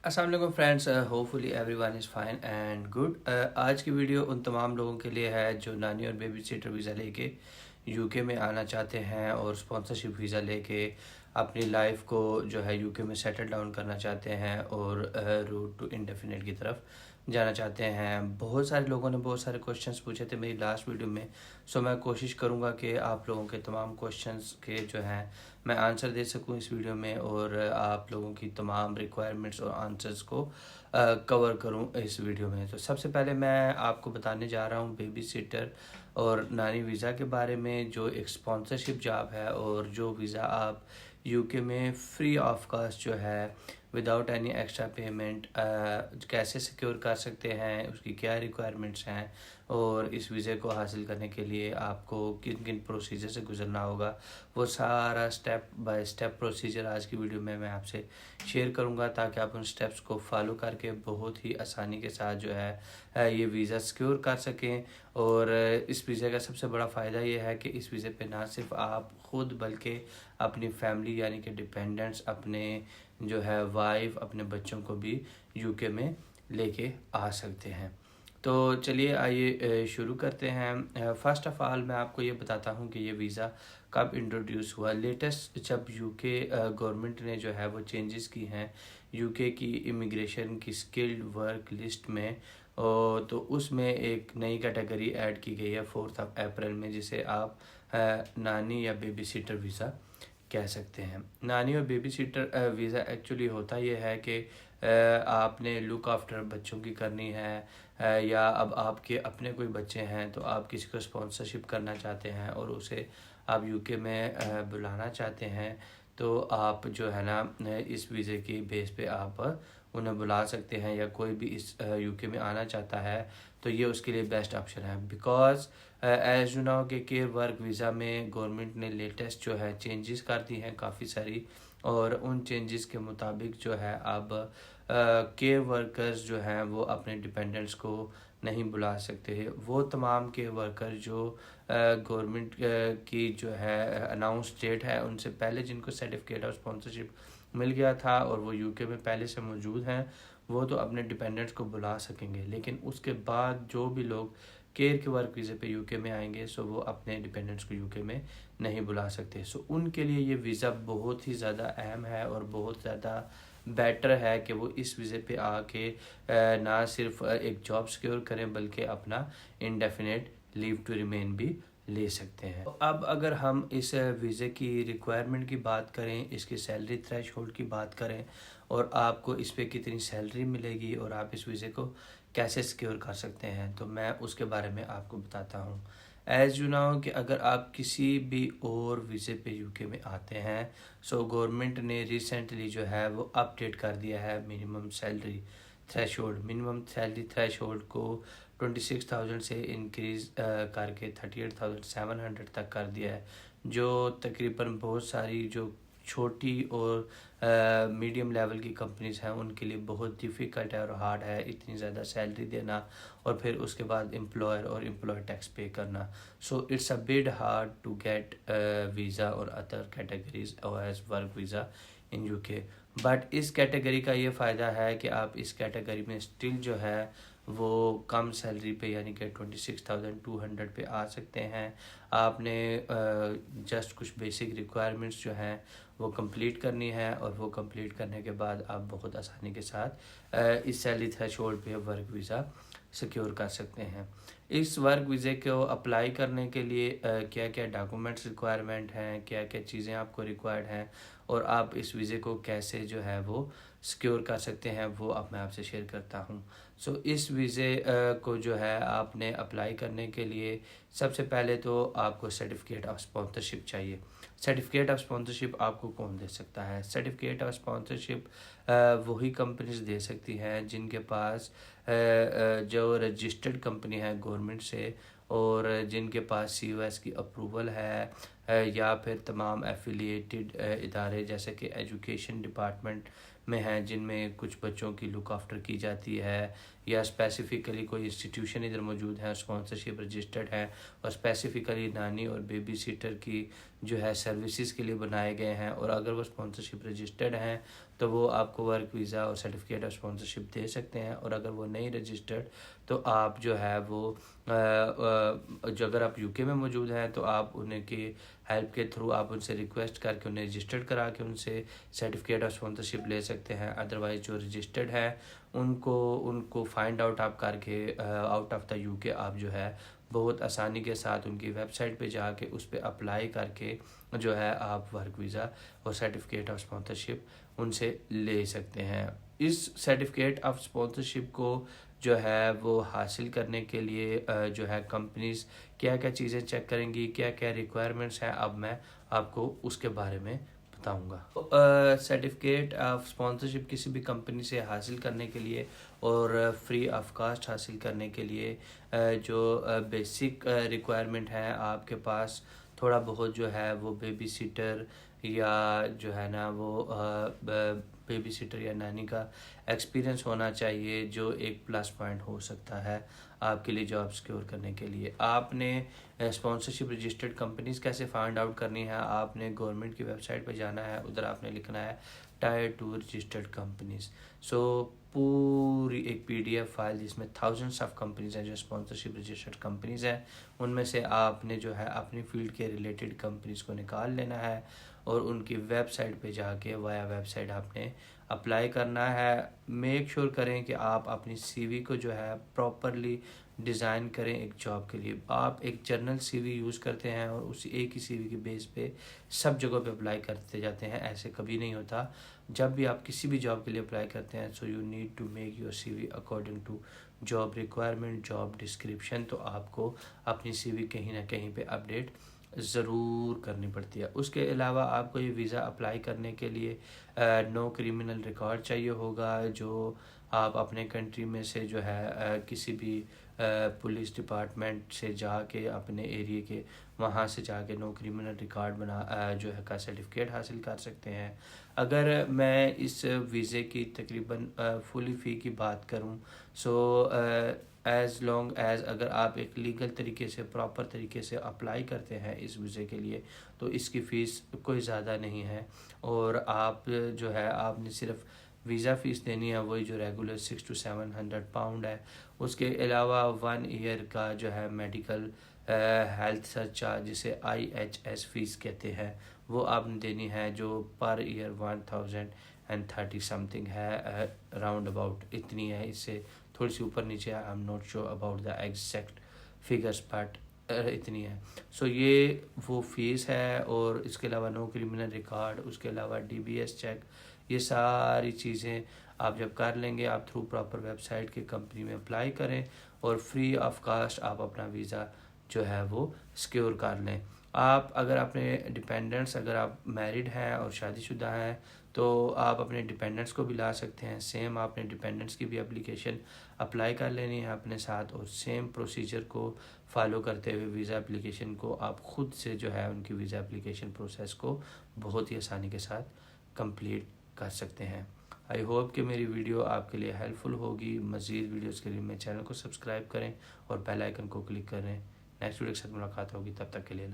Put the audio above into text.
अस्सलाम वालेकुम friends, hopefully everyone is fine and good. आज की वीडियो उन तमाम लोगों के लिए है जो नानी और बेबी सिटर वीज़ा लेके यूके में आना चाहते हैं और स्पॉन्सरशिप वीज़ा लेके अपनी लाइफ को जो है यूके में सेटल डाउन करना चाहते हैं और रूट टू इंडेफिनिट की तरफ जाना चाहते हैं। बहुत सारे लोगों ने बहुत सारे क्वेश्चंस पूछे थे मेरी लास्ट वीडियो में, सो मैं कोशिश करूंगा कि आप लोगों के तमाम क्वेश्चंस के जो हैं मैं आंसर दे सकूं इस वीडियो में और आप लोगों की तमाम रिक्वायरमेंट्स और आंसर्स को कवर करूं इस वीडियो में। तो सबसे पहले मैं आपको बताने जा रहा हूं बेबी सिटर और नानी वीज़ा के बारे में, जो एक स्पॉन्सरशिप जॉब है और जो वीज़ा आप यूके में फ्री ऑफ कास्ट जो है विदाउट एनी एक्स्ट्रा पेमेंट कैसे सिक्योर कर सकते हैं, उसकी क्या रिक्वायरमेंट्स हैं और इस वीज़े को हासिल करने के लिए आपको किन किन प्रोसीजर से गुजरना होगा, वो सारा स्टेप बाय स्टेप प्रोसीजर आज की वीडियो में मैं आपसे शेयर करूंगा ताकि आप उन स्टेप्स को फॉलो करके बहुत ही आसानी के साथ जो है ये वीज़ा सिक्योर कर सकें। और इस वीज़े का सबसे बड़ा फ़ायदा ये है कि इस वीज़े पे ना सिर्फ आप ख़ुद बल्कि अपनी फैमिली यानी कि डिपेंडेंट्स, अपने जो है वाइफ, अपने बच्चों को भी यूके में लेके आ सकते हैं। तो चलिए आइए शुरू करते हैं। फ़र्स्ट ऑफ़ ऑल मैं आपको ये बताता हूँ कि ये वीज़ा कब इंट्रोड्यूस हुआ। लेटेस्ट जब यूके गवर्नमेंट ने जो है वो चेंजेस की हैं यूके की इमिग्रेशन की स्किल्ड वर्क लिस्ट में, तो उसमें एक नई कैटेगरी ऐड की गई है 4 अप्रैल में, जिसे आप नानी या बेबी सिटर वीज़ा कह सकते हैं। नानी और बेबी सिटर वीज़ा एक्चुअली होता ये है कि आपने लुक आफ्टर बच्चों की करनी है या अब आपके अपने कोई बच्चे हैं तो आप किसी को स्पॉन्सरशिप करना चाहते हैं और उसे आप यूके में बुलाना चाहते हैं, तो आप जो है ना इस वीज़े की बेस पे आप उन्हें बुला सकते हैं। या कोई भी इस यूके में आना चाहता है तो ये उसके लिए बेस्ट ऑप्शन है। बिकॉज एज यू नो कि केयर वर्क वीज़ा में गवर्नमेंट ने लेटेस्ट जो है चेंजेस कर दी हैं काफ़ी सारी, और उन चेंजेस के मुताबिक जो है अब केयर वर्कर्स जो हैं वो अपने डिपेंडेंट्स को नहीं बुला सकते हैं। वो तमाम केयर वर्कर जो गवर्नमेंट की जो है अनाउंस डेट है उनसे पहले जिनको सर्टिफिकेट ऑफ स्पॉन्सरशिप मिल गया था और वो यूके में पहले से मौजूद हैं, वो तो अपने डिपेंडेंट्स को बुला सकेंगे। लेकिन उसके बाद जो भी लोग केयर के वर्क वीज़े पे यूके में आएंगे सो वो अपने डिपेंडेंट्स को यूके में नहीं बुला सकते। सो उनके लिए ये वीज़ा बहुत ही ज़्यादा अहम है और बहुत ज़्यादा बेटर है कि वो इस वीज़े पे आके ना सिर्फ एक जॉब सिक्योर करें बल्कि अपना इंडेफिनेट लीव टू रिमेन भी ले सकते हैं। तो अब अगर हम इस वीज़े की रिक्वायरमेंट की बात करें, इसकी सैलरी थ्रेशहोल्ड की बात करें और आपको इस पे कितनी सैलरी मिलेगी और आप इस वीज़े को कैसे सिक्योर कर सकते हैं, तो मैं उसके बारे में आपको बताता हूँ। एज़ यू नो कि अगर आप किसी भी और वीज़े पे यूके में आते हैं, सो गवर्नमेंट ने रिसेंटली जो है वो अपडेट कर दिया है मिनिमम सैलरी थ्रेशहोल्ड को 26,000 से इंक्रीज़ करके 38,700 तक कर दिया है, जो तकरीबन बहुत सारी जो छोटी और मीडियम लेवल की कंपनीज़ हैं उनके लिए बहुत डिफ़िकल्ट है और हार्ड है इतनी ज़्यादा सैलरी देना और फिर उसके बाद एम्प्लॉयर और एम्प्लॉय टैक्स पे करना। So it's a bit hard to get visa और other categories as work visa in UK. But इस कैटेगरी का ये फ़ायदा है कि आप इस कैटेगरी में स्टिल जो है वो कम सैलरी पे यानी कि 26,200 पे आ सकते हैं। आपने जस्ट कुछ बेसिक रिक्वायरमेंट्स जो हैं वो कंप्लीट करनी है और वो कंप्लीट करने के बाद आप बहुत आसानी के साथ इस सैलरी थ्रेशहोल्ड पे वर्क वीज़ा सिक्योर कर सकते हैं। इस वर्क वीज़े को अप्लाई करने के लिए क्या क्या डॉक्यूमेंट्स रिक्वायरमेंट हैं, क्या क्या चीज़ें आपको रिक्वायर्ड हैं और आप इस वीज़े को कैसे जो है वो सिक्योर कर सकते हैं, वो अब मैं आपसे शेयर करता हूँ। सो इस वीज़े को जो है आपने अप्लाई करने के लिए सबसे पहले तो आपको सर्टिफिकेट ऑफ स्पॉन्सरशिप चाहिए। सर्टिफिकेट ऑफ स्पॉन्सरशिप आपको कौन दे सकता है? सर्टिफिकेट ऑफ स्पॉन्सरशिप वही कंपनीज दे सकती हैं जिनके पास जो रजिस्टर्ड कंपनी है गवर्नमेंट से और जिनके पास COS की अप्रूवल है, या फिर तमाम एफिलिएटेड इदारे जैसे कि एजुकेशन डिपार्टमेंट में हैं जिनमें कुछ बच्चों की लुक आफ्टर की जाती है, या स्पेसिफ़िकली कोई इंस्टीट्यूशन इधर मौजूद है स्पॉन्सरशिप रजिस्टर्ड है और स्पेसिफ़िकली नानी और बेबी सिटर की जो है सर्विसेज के लिए बनाए गए हैं। और अगर वो स्पॉन्सरशिप रजिस्टर्ड हैं तो वो आपको वर्क वीज़ा और सर्टिफिकेट ऑफ स्पॉन्सरशिप दे सकते हैं। और अगर वो नहीं रजिस्टर्ड तो आप जो है वो जो अगर आप यूके में मौजूद हैं तो आप उनकी हेल्प के थ्रू आप उनसे रिक्वेस्ट करके उन्हें रजिस्टर्ड करा के उनसे सर्टिफिकेट ऑफ स्पॉन्सरशिप ले सकते हैं। अदरवाइज़ जो रजिस्टर्ड है उनको फाइंड आउट आप करके आउट ऑफ द यूके आप जो है बहुत आसानी के साथ उनकी वेबसाइट पे जाके उस पर अप्लाई करके जो है आप वर्क वीज़ा और सर्टिफिकेट ऑफ स्पॉन्सरशिप उनसे ले सकते हैं। इस सर्टिफिकेट ऑफ स्पॉन्सरशिप को जो है वो हासिल करने के लिए जो है कंपनीज क्या क्या चीज़ें चेक करेंगी, क्या क्या रिक्वायरमेंट्स हैं, अब मैं आपको उसके बारे में बताऊंगा। सर्टिफिकेट ऑफ स्पॉन्सरशिप किसी भी कंपनी से हासिल करने के लिए और फ्री ऑफ कास्ट हासिल करने के लिए जो बेसिक रिक्वायरमेंट है आपके पास थोड़ा बहुत जो है वो बेबी सीटर या जो है ना वो बेबी सीटर या नानी का एक्सपीरियंस होना चाहिए, जो एक प्लस पॉइंट हो सकता है आपके लिए जॉब सिक्योर करने के लिए। आपने स्पॉन्सरशिप रजिस्टर्ड कंपनीज कैसे फाइंड आउट करनी है, आपने गवर्नमेंट की वेबसाइट पर जाना है, उधर आपने लिखना है टायर 2 रजिस्टर्ड कंपनीज। सो पूरी एक पीडीएफ फाइल जिसमें थाउजेंड्स ऑफ कंपनीज हैं जो स्पॉन्सरशिप रजिस्टर्ड कंपनीज हैं, उनमें से आपने जो है अपनी फील्ड के रिलेटेड कंपनीज को निकाल लेना है और उनकी वेबसाइट पे जाके वाया वेबसाइट आपने अप्लाई करना है। मेक श्योर करें कि आप अपनी सीवी को जो है प्रॉपरली डिज़ाइन करें एक जॉब के लिए। आप एक जर्नल सीवी यूज़ करते हैं और उसी एक ही सीवी के बेस पे सब जगहों पे अप्लाई करते जाते हैं, ऐसे कभी नहीं होता। जब भी आप किसी भी जॉब के लिए अप्लाई करते हैं so you need to make your CV according to job requirement, job description. तो आपको अपनी सीवी कहीं ना कहीं पे अपडेट ज़रूर करनी पड़ती है। उसके अलावा आपको ये वीज़ा अप्लाई करने के लिए नो क्रिमिनल रिकॉर्ड चाहिए होगा, जो आप अपने कंट्री में से जो है किसी भी पुलिस डिपार्टमेंट से जाके अपने एरिया के वहाँ से जाके नो क्रिमिनल रिकॉर्ड बना जो है का सर्टिफिकेट हासिल कर सकते हैं। अगर मैं इस वीज़े की तकरीबन फुली फ़ी की बात करूँ सो एज़ लॉन्ग एज़ अगर आप एक लीगल तरीके से प्रॉपर तरीके से अप्लाई करते हैं इस वीज़े के लिए तो इसकी फ़ीस कोई ज़्यादा नहीं है। और आप जो है आपने सिर्फ वीज़ा फ़ीस देनी है, वही जो रेगुलर 600 to 700 पाउंड है। उसके अलावा 1 ईयर का जो है मेडिकल हेल्थ सर्च चार्ज जिसे IHS फ़ीस कहते हैं वो आपने देनी है, जो पर ईयर 1030 समथिंग है, राउंड अबाउट इतनी है। इससे थोड़ी सी ऊपर नीचे I am not sure about the exact figures but इतनी है। सो ये वो फीस है। और इसके अलावा नो क्रिमिनल रिकॉर्ड, उसके अलावा DBS चेक, ये सारी चीज़ें आप जब कर लेंगे आप थ्रू प्रॉपर वेबसाइट के कंपनी में अप्लाई करें और फ्री ऑफ कास्ट आप अपना वीज़ा जो है वो सिक्योर कर लें। आप अगर अपने डिपेंडेंट्स, अगर आप मैरिड हैं और शादीशुदा हैं तो आप अपने डिपेंडेंट्स को भी ला सकते हैं। सेम आपने डिपेंडेंट्स की भी एप्लीकेशन अप्लाई कर लेनी है अपने साथ और सेम प्रोसीजर को फॉलो करते हुए वीज़ा एप्लीकेशन को आप ख़ुद से जो है उनकी वीज़ा एप्लीकेशन प्रोसेस को बहुत ही आसानी के साथ कंप्लीट कर सकते हैं। आई होप कि मेरी वीडियो आपके लिए हेल्पफुल होगी। मज़ीद वीडियोज़ के लिए मेरे चैनल को सब्सक्राइब करें और बेल आइकन को क्लिक करें। नेक्स्ट वीडियो के साथ मुलाकात होगी, तब तक के लिए।